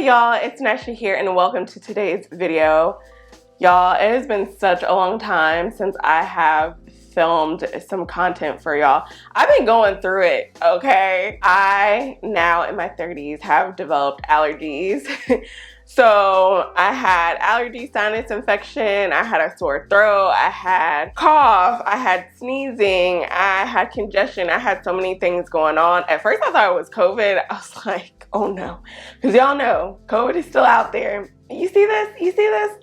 Hey y'all, it's Nisha here and welcome to today's video. Y'all, it has been such a long time since I have filmed some content for y'all. I've been going through it, okay? I, now in my 30s, have developed allergies. So I had allergy sinus infection, I had a sore throat, I had cough, I had sneezing, I had congestion, I had so many things going on. At first I thought it was COVID. I was like, oh no, because y'all know COVID is still out there. You see this? You see this?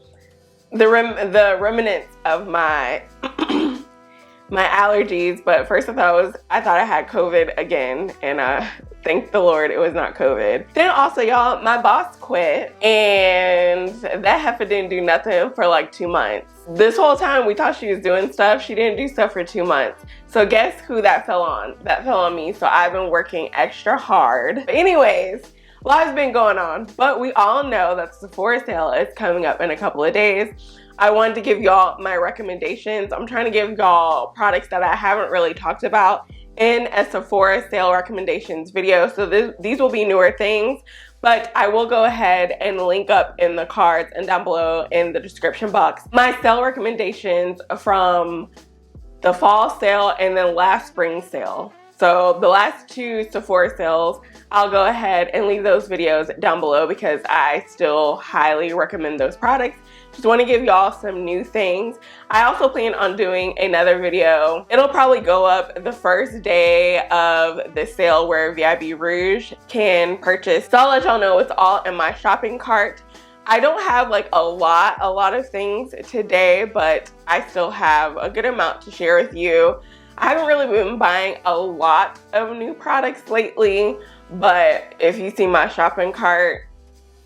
The remnants of my my allergies. But at first I thought I had COVID again, and thank the Lord it was not COVID. Then also, y'all, my boss quit, and that heifer didn't do nothing for like 2 months. This whole time we thought she was doing stuff, she didn't do stuff for 2 months. So guess who that fell on? That fell on me. So I've been working extra hard. But anyways, a lot has been going on, but we all know that the Sephora sale is coming up in a couple of days. I wanted to give y'all my recommendations. I'm trying to give y'all products that I haven't really talked about in a Sephora sale recommendations video. So these will be newer things, but I will go ahead and link up in the cards and down below in the description box my sale recommendations from the fall sale and then last spring sale. So the last 2 Sephora sales, I'll go ahead and leave those videos down below because I still highly recommend those products. Just want to give y'all some new things. I also plan on doing another video. It'll probably go up the first day of the sale where VIB Rouge can purchase. So I'll let y'all know what's all in my shopping cart. I don't have like a lot of things today, but I still have a good amount to share with you. I haven't really been buying a lot of new products lately, but if you see my shopping cart,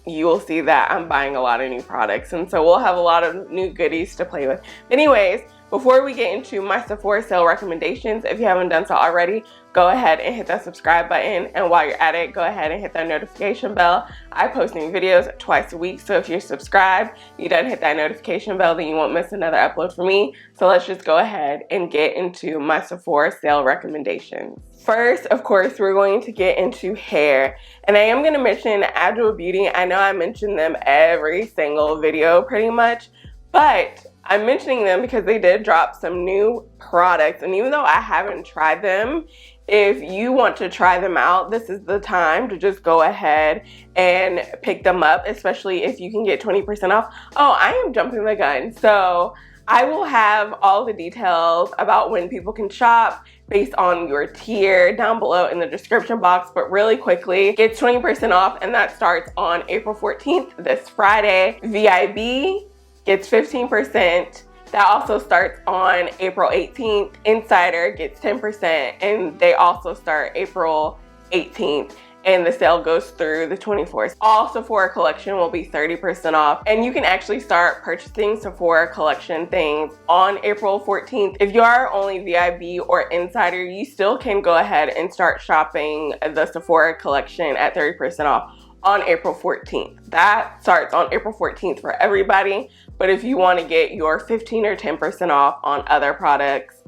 you will see that I'm buying a lot of new products, and so we'll have a lot of new goodies to play with. Anyways, before we get into my Sephora sale recommendations, if you haven't done so already, go ahead and hit that subscribe button, and while you're at it, go ahead and hit that notification bell. I post new videos twice a week, so if you're subscribed, you done hit that notification bell, then you won't miss another upload from me. So let's just go ahead and get into my Sephora sale recommendations. First, of course, we're going to get into hair, and I am going to mention Agile Beauty. I know I mention them every single video pretty much, but I'm mentioning them because they did drop some new products, and even though I haven't tried them, if you want to try them out, this is the time to just go ahead and pick them up, especially if you can get 20% off. Oh, I am jumping the gun. So I will have all the details about when people can shop based on your tier down below in the description box, but really quickly, it's 20% off, and that starts on April 14th, this Friday. VIB gets 15%. That also starts on April 18th. Insider gets 10%, and they also start April 18th. And the sale goes through the 24th. All Sephora collection will be 30% off, and you can actually start purchasing Sephora collection things on April 14th. If you are only VIB or Insider, you still can go ahead and start shopping the Sephora collection at 30% off on April 14th. That starts on April 14th for everybody, but if you want to get your 15 or 10% off on other products,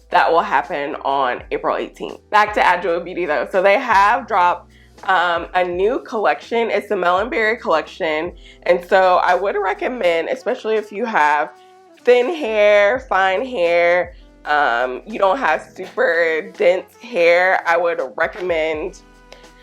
that will happen on April 18th. Back to Agile Beauty though. So they have dropped a new collection. It's the Melonberry collection, and so I would recommend, especially if you have thin hair, fine hair, you don't have super dense hair, I would recommend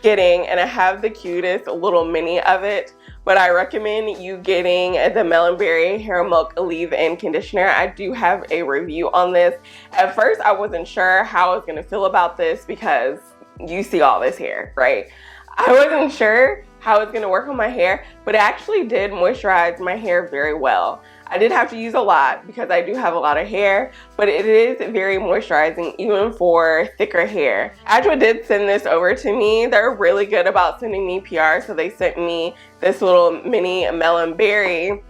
getting, and I have the cutest little mini of it, but I recommend you getting the Melonberry Hair Milk Leave-In Conditioner. I do have a review on this. At first I wasn't sure how I was going to feel about this because you see all this hair, right? I wasn't sure how it's going to work on my hair, but it actually did moisturize my hair very well. I did have to use a lot because I do have a lot of hair, but it is very moisturizing even for thicker hair. Agile did send this over to me. They're really good about sending me PR, so they sent me this little mini Melonberry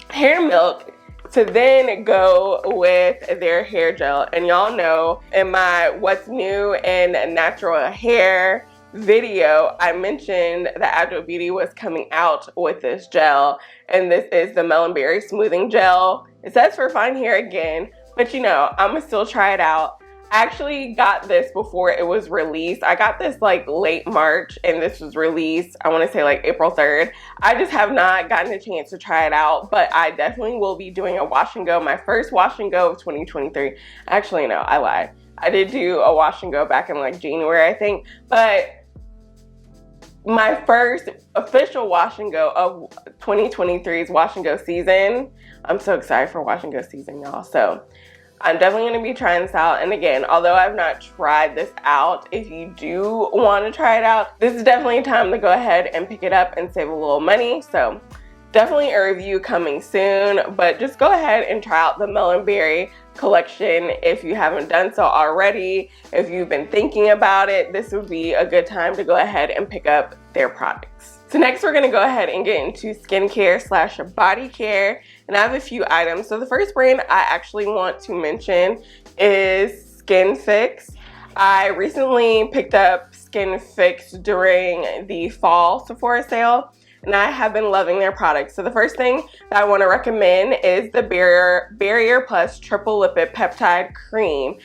hair milk to then go with their hair gel. And y'all know in my what's new in natural hair video, I mentioned that Agile Beauty was coming out with this gel, and this is the Melonberry Smoothing Gel. It says for fine hair again, but you know, I'm gonna still try it out. actually got this before it was released. I got this like late March and this was released, I want to say like April 3rd. I just have not gotten a chance to try it out, but I definitely will be doing a wash and go. My first wash and go of 2023. Actually, no, I lied. I did do a wash and go back in like January, I think, but my first official wash and go of 2023's wash and go season. I'm so excited for wash and go season, y'all. So I'm definitely going to be trying this out. And again, although I've not tried this out, if you do want to try it out, this is definitely time to go ahead and pick it up and save a little money. So definitely a review coming soon, but just go ahead and try out the Melon Berry collection if you haven't done so already. If you've been thinking about it, this would be a good time to go ahead and pick up their products. So next we're gonna go ahead and get into skincare slash body care, and I have a few items. So the first brand I actually want to mention is Skin Fix. I recently picked up Skin Fix during the fall Sephora sale, and I have been loving their products. So the first thing that I want to recommend is the Barrier Plus Triple Lipid Peptide Cream.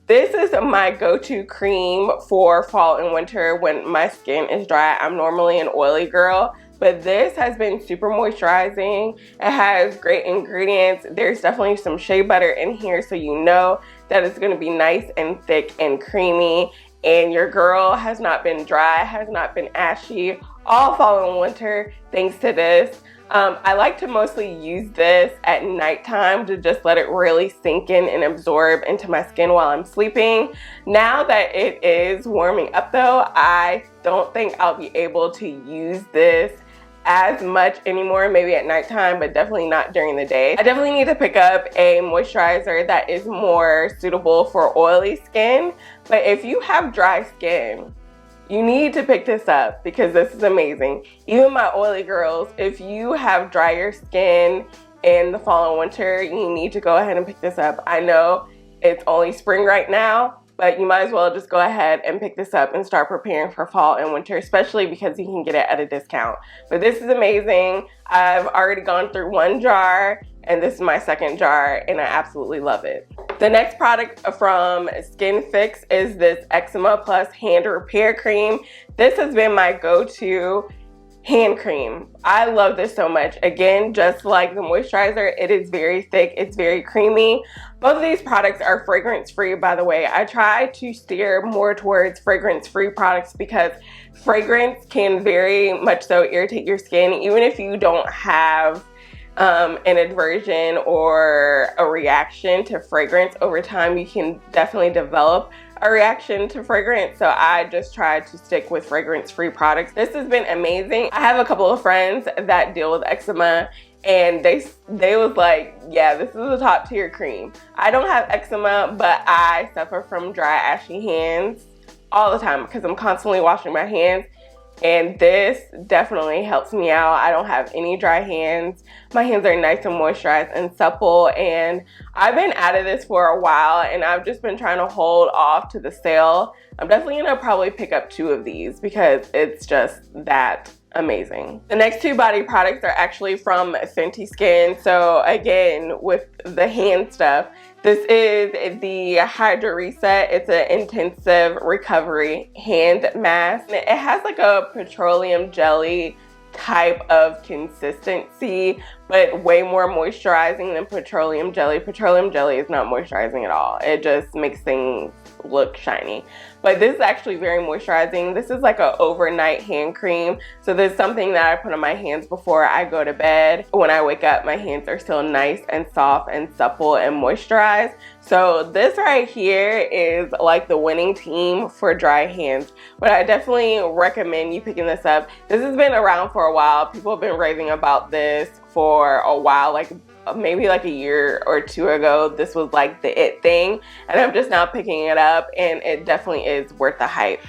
This is my go-to cream for fall and winter when my skin is dry. I'm normally an oily girl, but this has been super moisturizing. It has great ingredients. There's definitely some shea butter in here, so you know that it's gonna be nice and thick and creamy. And your girl has not been dry, has not been ashy all fall and winter thanks to this. I like to mostly use this at nighttime to just let it really sink in and absorb into my skin while I'm sleeping. Now that it is warming up though, I don't think I'll be able to use this as much anymore, maybe at nighttime, but definitely not during the day. I definitely need to pick up a moisturizer that is more suitable for oily skin, but if you have dry skin, you need to pick this up because this is amazing. Even my oily girls, if you have drier skin in the fall and winter, you need to go ahead and pick this up. I know it's only spring right now, but you might as well just go ahead and pick this up and start preparing for fall and winter, especially because you can get it at a discount. But this is amazing. I've already gone through one jar and this is my second jar and I absolutely love it. The next product from Skin Fix is this Eczema Plus Hand Repair Cream. This has been my go-to hand cream. I love this so much. Again, just like the moisturizer, it is very thick, it's very creamy. Both of these products are fragrance-free, by the way. I try to steer more towards fragrance-free products because fragrance can very much so irritate your skin, even if you don't have an aversion or a reaction to fragrance. Over time, you can definitely develop a reaction to fragrance, so I just try to stick with fragrance-free products. This has been amazing. I have a couple of friends that deal with eczema and they was like, yeah, this is a top tier cream. I don't have eczema, but I suffer from dry, ashy hands all the time because I'm constantly washing my hands. And this definitely helps me out. I don't have any dry hands. My hands are nice and moisturized and supple. And I've been out of this for a while and I've just been trying to hold off to the sale. I'm definitely gonna probably pick up 2 of these because it's just that amazing. The next 2 body products are actually from Fenty Skin. So again, with the hand stuff, this is the Hydra Reset. It's an intensive recovery hand mask. It has like a petroleum jelly type of consistency, but way more moisturizing than petroleum jelly. Petroleum jelly is not moisturizing at all. It just makes things look shiny. But this is actually very moisturizing. This is like an overnight hand cream. So this is something that I put on my hands before I go to bed. When I wake up, my hands are still nice and soft and supple and moisturized. So this right here is like the winning team for dry hands. But I definitely recommend you picking this up. This has been around for a while. People have been raving about this for a while, like maybe like a year or 2 ago. This was like the it thing, and I'm just now picking it up, and it definitely is worth the hype.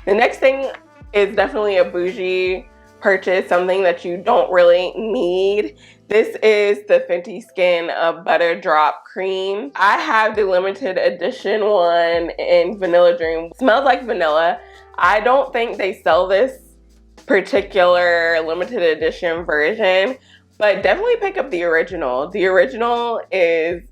The next thing is definitely a bougie purchase, something that you don't really need. This is the Fenty Skin Butter Drop Cream. I have the limited edition one in Vanilla Dream. It smells like vanilla. I don't think they sell this particular limited edition version, but definitely pick up the original. The original is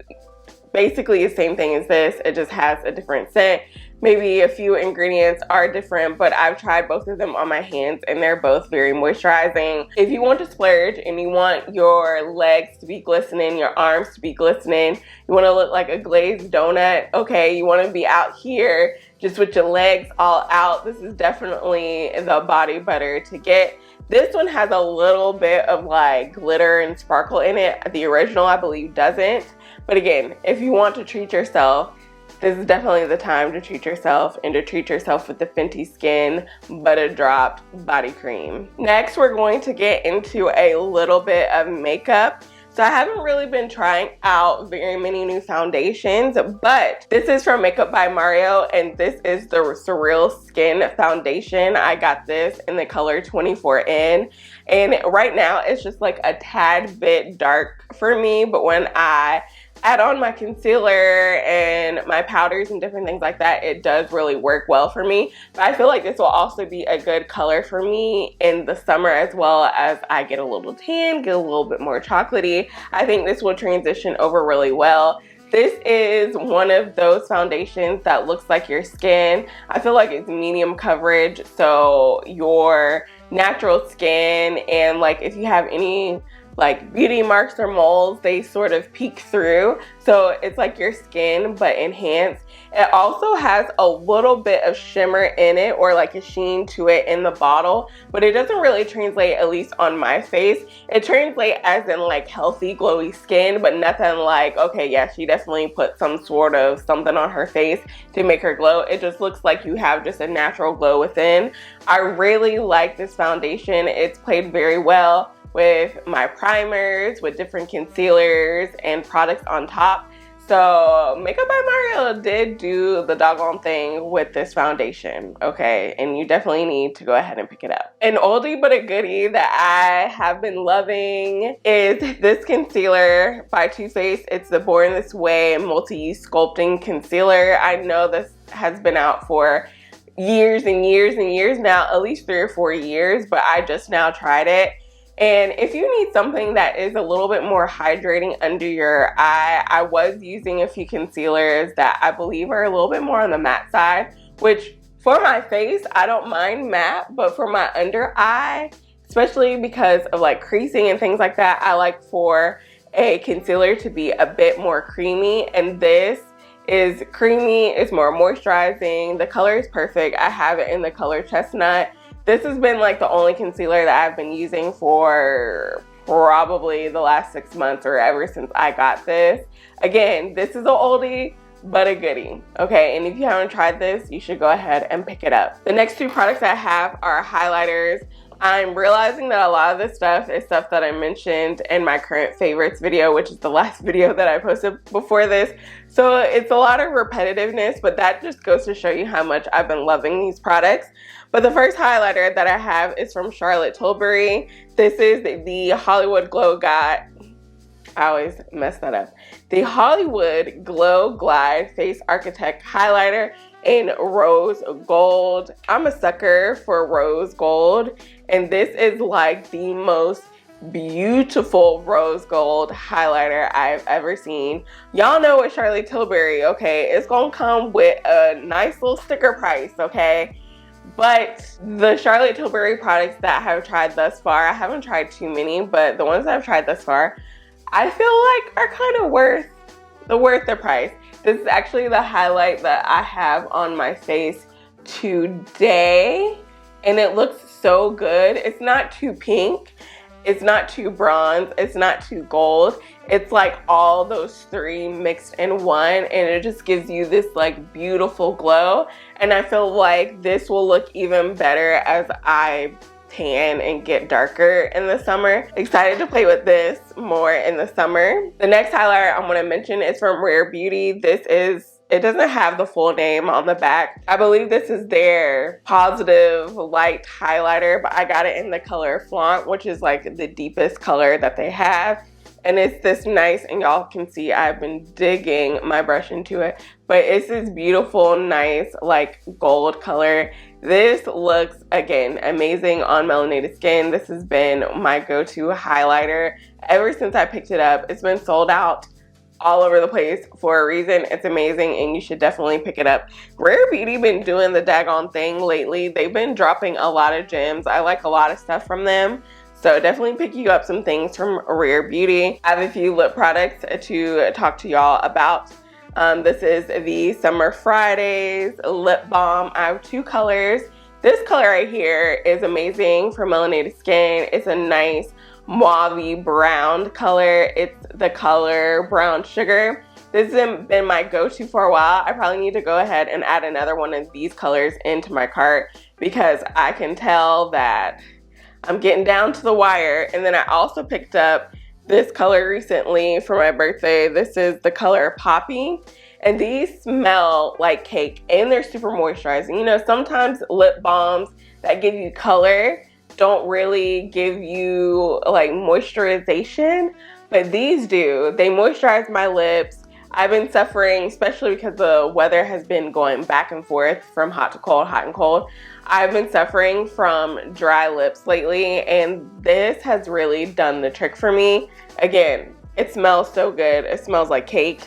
basically the same thing as this. It just has a different scent. Maybe a few ingredients are different, but I've tried both of them on my hands and they're both very moisturizing. If you want to splurge and you want your legs to be glistening, your arms to be glistening, you want to look like a glazed donut, okay, you want to be out here just with your legs all out, this is definitely the body butter to get. This one has a little bit of like glitter and sparkle in it. The original, I believe, doesn't. But again, if you want to treat yourself, this is definitely the time to treat yourself, and to treat yourself with the Fenty Skin Butter Dropped Body Cream. Next, we're going to get into a little bit of makeup. So I haven't really been trying out very many new foundations, but this is from Makeup by Mario, and this is the Surreal Skin Foundation. I got this in the color 24N, and right now it's just like a tad bit dark for me, but when I add on my concealer and my powders and different things like that, it does really work well for me. But I feel like this will also be a good color for me in the summer, as well as I get a little tan, get a little bit more chocolatey. I think this will transition over really well. This is one of those foundations that looks like your skin. I feel like it's medium coverage, so your natural skin, and like if you have any like beauty marks or moles, they sort of peek through. So it's like your skin, but enhanced. It also has a little bit of shimmer in it, or like a sheen to it in the bottle, but it doesn't really translate, at least on my face. It translates as in like healthy, glowy skin, but nothing like, okay, yeah, she definitely put some sort of something on her face to make her glow. It just looks like you have just a natural glow within. I really like this foundation. It's played very well with my primers, with different concealers and products on top. So Makeup by Mario did do the doggone thing with this foundation, okay? And you definitely need to go ahead and pick it up. An oldie but a goodie that I have been loving is this concealer by Too Faced. It's the Born This Way Multi-Use Sculpting Concealer. I know this has been out for years and years and years now, at least 3 or 4 years, but I just now tried it. And if you need something that is a little bit more hydrating under your eye, I was using a few concealers that I believe are a little bit more on the matte side, which for my face, I don't mind matte, but for my under eye, especially because of like creasing and things like that, I like for a concealer to be a bit more creamy, and this is creamy, it's more moisturizing, the color is perfect. I have it in the color Chestnut. This has been like the only concealer that I've been using for probably the last 6 months, or ever since I got this. Again, this is an oldie but a goodie, okay? And if you haven't tried this, you should go ahead and pick it up. The next 2 products I have are highlighters. I'm realizing that a lot of this stuff is stuff that I mentioned in my current favorites video, which is the last video that I posted before this. So it's a lot of repetitiveness, but that just goes to show you how much I've been loving these products. But the first highlighter that I have is from Charlotte Tilbury. This is the Hollywood Glow I always mess that up. The Hollywood Glow Glide Face Architect Highlighter in Rose Gold. I'm a sucker for rose gold, and this is like the most beautiful rose gold highlighter I've ever seen. Y'all know with Charlotte Tilbury, okay, it's gonna come with a nice little sticker price, okay? But the Charlotte Tilbury products that I have tried thus far, I haven't tried too many, but the ones that I've tried thus far, I feel like are kind of worth the price. This is actually the highlight that I have on my face today, and it looks so good. It's not too pink, it's not too bronze, it's not too gold. It's like all those 3 mixed in one, and it just gives you this like beautiful glow. And I feel like this will look even better as I tan and get darker in the summer. Excited to play with this more in the summer. The next highlighter I'm going to mention is from Rare Beauty. It doesn't have the full name on the back. I believe this is their Positive Light highlighter, but I got it in the color Flaunt, which is like the deepest color that they have. And it's this nice, and y'all can see I've been digging my brush into it, but it's this beautiful, nice, like gold color. This looks, again, amazing on melanated skin. This has been my go-to highlighter ever since I picked it up. It's been sold out all over the place for a reason. It's amazing and you should definitely pick it up. Rare Beauty been doing the daggone thing lately. They've been dropping a lot of gems. I like a lot of stuff from them. So definitely pick you up some things from Rare Beauty. I have a few lip products to talk to y'all about. This is the Summer Fridays lip balm. I have 2 colors. This color right here is amazing for melanated skin. It's a nice mauve brown color. It's the color Brown Sugar. This has been my go-to for a while. I probably need to go ahead and add another one of these colors into my cart because I can tell that I'm getting down to the wire. And then I also picked up this color recently for my birthday. This is the color Poppy. And these smell like cake and they're super moisturizing. You know, sometimes lip balms that give you color don't really give you like moisturization, but these do. They moisturize my lips. I've been suffering, especially because the weather has been going back and forth from hot to cold, hot and cold. I've been suffering from dry lips lately, and this has really done the trick for me. Again, it smells so good. It smells like cake.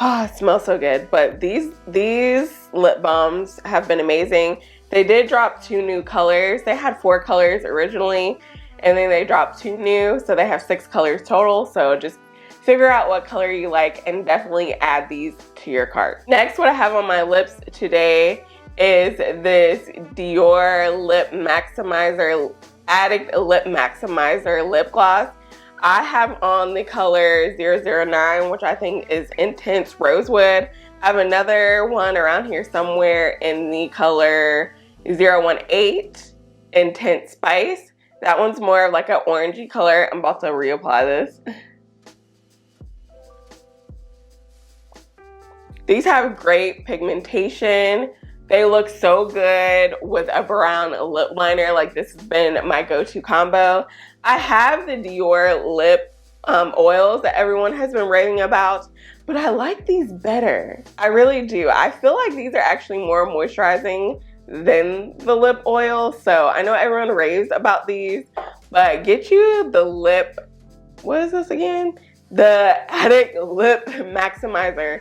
Oh, it smells so good. But these lip balms have been amazing. They did drop 2 new colors. They had 4 colors originally, and then they dropped 2 new, so they have 6 colors total. So just figure out what color you like and definitely add these to your cart. Next, what I have on my lips today is this Dior Lip Maximizer, Addict Lip Maximizer lip gloss. I have on the color 009, which I think is Intense Rosewood. I have another one around here somewhere in the color 018, Intense Spice. That one's more of like an orangey color. I'm about to reapply this. These have great pigmentation. They look so good with a brown lip liner. Like, this has been my go-to combo. I have the Dior lip oils that everyone has been raving about, but I like these better. I really do. I feel like these are actually more moisturizing than the lip oil. So I know everyone raves about these, but get you the lip, what is this again? The Addict Lip Maximizer.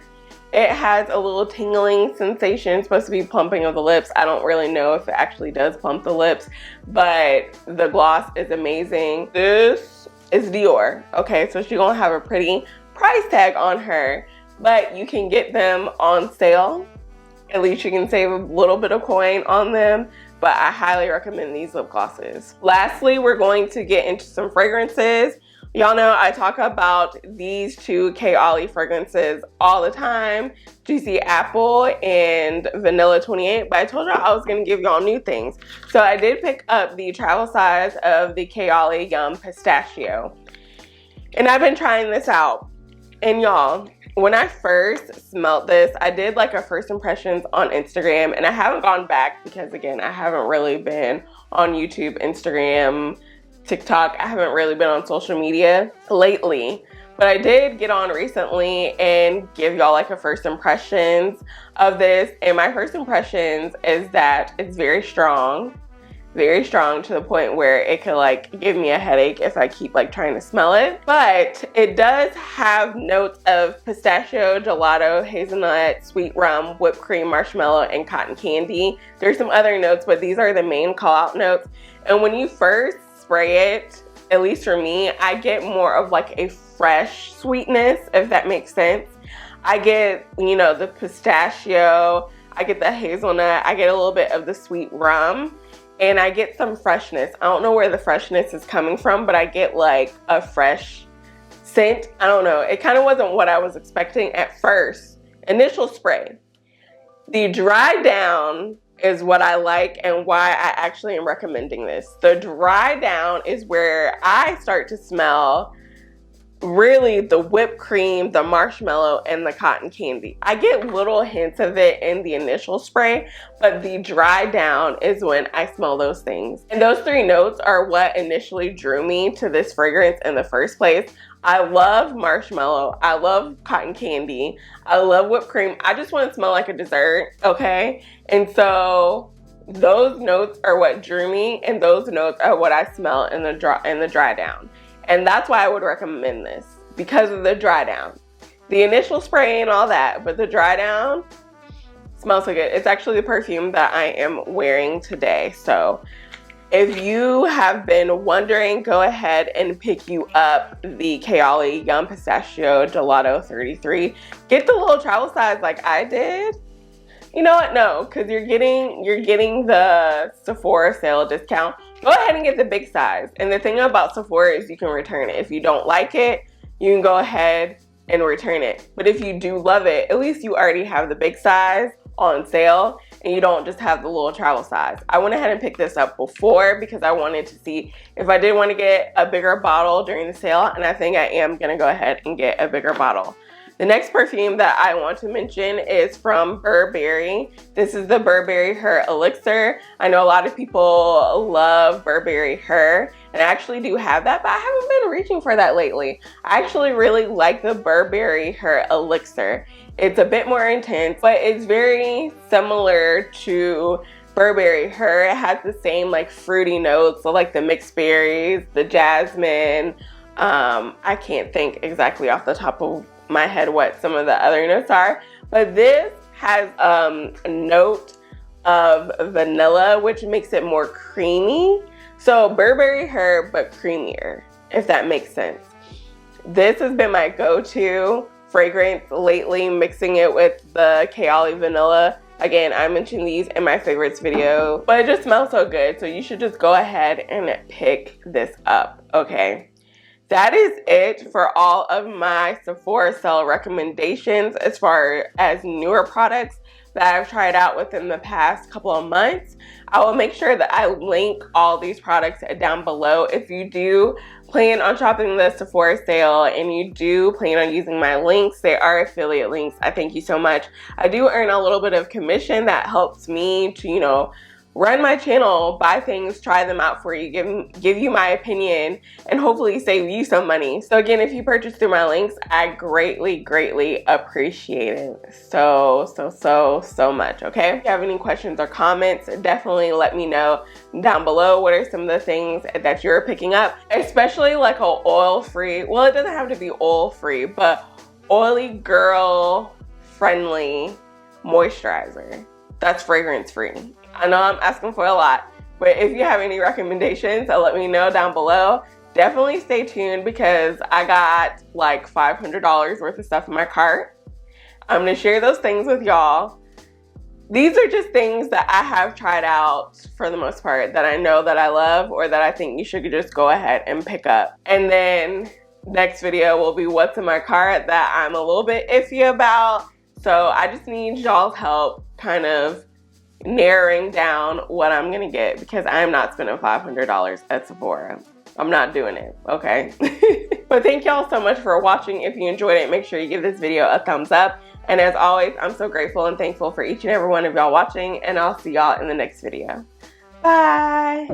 It has a little tingling sensation. It's supposed to be plumping of the lips. I don't really know if it actually does plump the lips, but the gloss is amazing. This is Dior. Okay, so she's gonna have a pretty price tag on her, but you can get them on sale. At least you can save a little bit of coin on them, but I highly recommend these lip glosses. Lastly, we're going to get into some fragrances. Y'all know I talk about these 2 Kayali fragrances all the time, Juicy Apple and Vanilla 28, but I told y'all I was gonna give y'all new things. So I did pick up the travel size of the Kayali Yum Pistachio. And I've been trying this out. And y'all, when I first smelled this, I did like a first impressions on Instagram, and I haven't gone back because, again, I haven't really been on YouTube, Instagram, TikTok. I haven't really been on social media lately, but I did get on recently and give y'all like a first impressions of this. And my first impressions is that it's very strong to the point where it could like give me a headache if I keep like trying to smell it. But it does have notes of pistachio, gelato, hazelnut, sweet rum, whipped cream, marshmallow, and cotton candy. There's some other notes, but these are the main call out notes. And when you first spray it, at least for me, I get more of like a fresh sweetness, if that makes sense. I get, you know, the pistachio, I get the hazelnut, I get a little bit of the sweet rum, and I get some freshness. I don't know where the freshness is coming from, but I get like a fresh scent. I don't know. It kind of wasn't what I was expecting at first. Initial spray. The dry down is what I like and why I actually am recommending this. The dry down is where I start to smell really the whipped cream, the marshmallow, and the cotton candy. I get little hints of it in the initial spray, but the dry down is when I smell those things. And those 3 notes are what initially drew me to this fragrance in the first place. I love marshmallow. I love cotton candy. I love whipped cream. I just want to smell like a dessert, okay? And so those notes are what drew me, and those notes are what I smell in the dry down. And that's why I would recommend this because of the dry down. The initial spray and all that, but the dry down smells so good. It's actually the perfume that I am wearing today. So if you have been wondering, go ahead and pick you up the Kayali Young Pistachio Gelato 33. Get the little travel size like I did. You know what? No, because you're getting the Sephora Sale discount. Go ahead and get the big size. And the thing about Sephora is you can return it. If you don't like it, you can go ahead and return it. But if you do love it, at least you already have the big size on sale and you don't just have the little travel size. I went ahead and picked this up before because I wanted to see if I did want to get a bigger bottle during the sale, and I think I am gonna go ahead and get a bigger bottle. The next perfume that I want to mention is from Burberry. This is the Burberry Her Elixir. I know a lot of people love Burberry Her, and I actually do have that, but I haven't been reaching for that lately. I actually really like the Burberry Her Elixir. It's a bit more intense, but it's very similar to Burberry Her. It has the same like fruity notes, so like the mixed berries, the jasmine. I can't think exactly off the top of my head what some of the other notes are, but this has a note of vanilla, which makes it more creamy. So Burberry Her, but creamier, if that makes sense. This has been my go-to fragrance lately, mixing it with the Kayali vanilla. Again, I mentioned these in my favorites video, but it just smells so good, so you should just go ahead and pick this up, okay? That is it for all of my Sephora Sale recommendations as far as newer products that I've tried out within the past couple of months. I will make sure that I link all these products down below. If you do plan on shopping the Sephora Sale and you do plan on using my links, they are affiliate links. I thank you so much. I do earn a little bit of commission that helps me to, you know, run my channel, buy things, try them out for you, give you my opinion, and hopefully save you some money. So again, if you purchase through my links, I greatly, greatly appreciate it. So much, okay? If you have any questions or comments, definitely let me know down below. What are some of the things that you're picking up? Especially like a oil-free, well, it doesn't have to be oil-free, but oily girl friendly moisturizer that's fragrance-free. I know I'm asking for a lot, but if you have any recommendations, let me know down below. Definitely stay tuned because I got like $500 worth of stuff in my cart. I'm gonna share those things with y'all. These are just things that I have tried out for the most part that I know that I love or that I think you should just go ahead and pick up. And then next video will be what's in my cart that I'm a little bit iffy about. So I just need y'all's help kind of narrowing down what I'm gonna get because I am not spending $500 at Sephora. I'm not doing it, okay? But thank y'all so much for watching. If you enjoyed it, make sure you give this video a thumbs up. And as always, I'm so grateful and thankful for each and every one of y'all watching, and I'll see y'all in the next video. Bye.